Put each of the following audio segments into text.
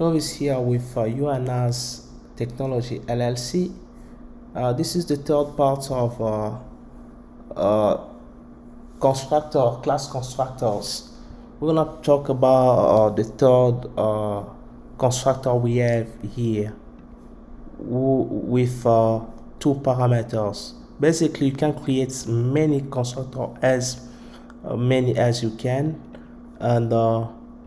Clovis here with UNA's Technology LLC. This is the third part of class constructors. We're gonna talk about the third constructor we have here with two parameters. Basically, you can create many constructors as many as you can, and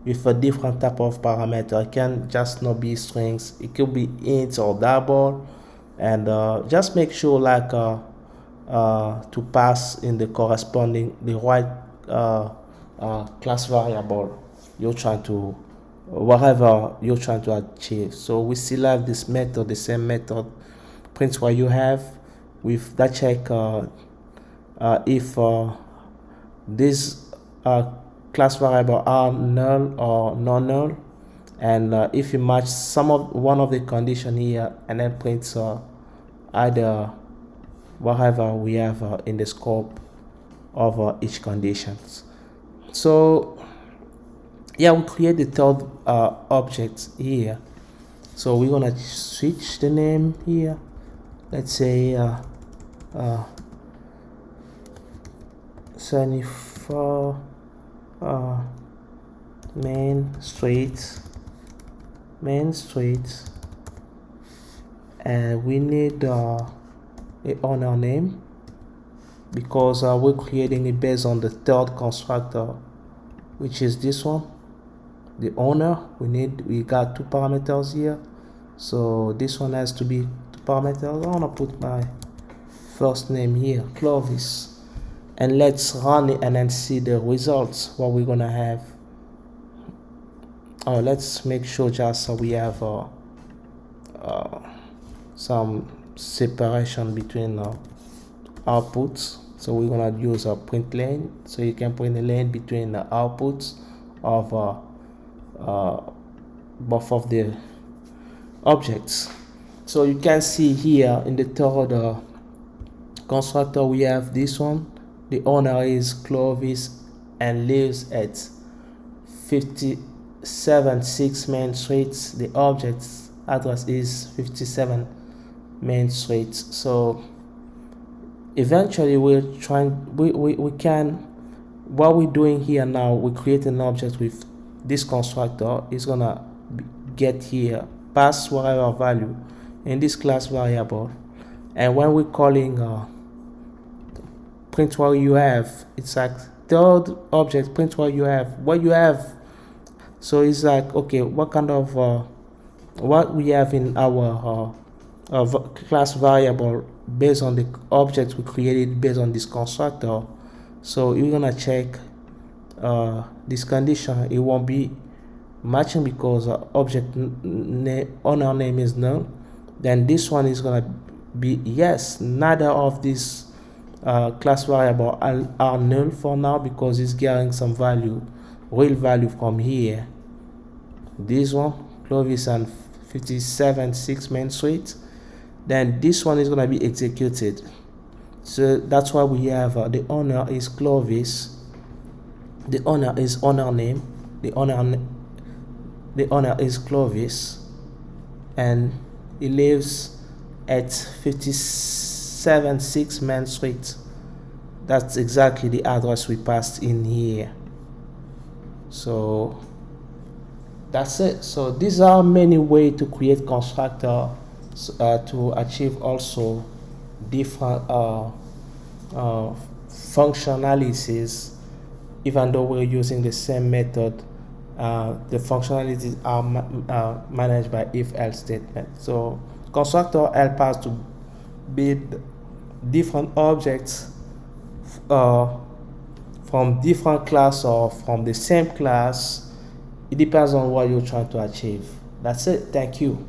with a different type of parameter. It can just not be strings, it could be int or double, and just make sure like to pass in the corresponding the right class variable you're trying to, whatever you're trying to achieve. So we still have this method, the same method, print what you have with that check if these class variable are null or non-null, and if you match one of the condition here, and then print either whatever we have in the scope of each condition. So yeah, we create the third object here. So we're gonna switch the name here. Let's say 74 main street, and we need a owner name because we're creating it based on the third constructor, which is this one, the owner. We got two parameters here, so this one has to be two parameters. I want to put my first name here, Clovis, and let's run it and then see the results, what we're gonna have. Let's make sure just so we have some separation between outputs. So we're gonna use a print lane, so you can print a lane between the outputs of both of the objects. So you can see here in the third constructor we have this one. The owner is Clovis and lives at 57.6 Main Street. The object's address is 57 Main Street. So eventually we can, what we're doing here now, we create an object with this constructor. Is gonna get here, pass whatever value in this class variable, and when we're calling print what you have, it's like third object, print what you have. So it's like, okay, what kind of what we have in our class variable based on the object we created based on this constructor. So you're gonna check this condition. It won't be matching because object owner name is null. Then this one is gonna be yes. Neither of these class variable are null for now because it's getting some value, real value from here. This one, Clovis and 57.6 Main Street. Then this one is gonna be executed. So that's why we have the owner is Clovis, the owner is owner name, the owner is Clovis, and he lives at 57.6 Main Street. That's exactly the address we passed in here. So that's it. So these are many ways to create constructor to achieve also different functionalities. Even though we're using the same method, the functionalities are managed by if-else statement. So constructor help us to build different objects from different class or from the same class. It depends on what you're trying to achieve. That's it. Thank you.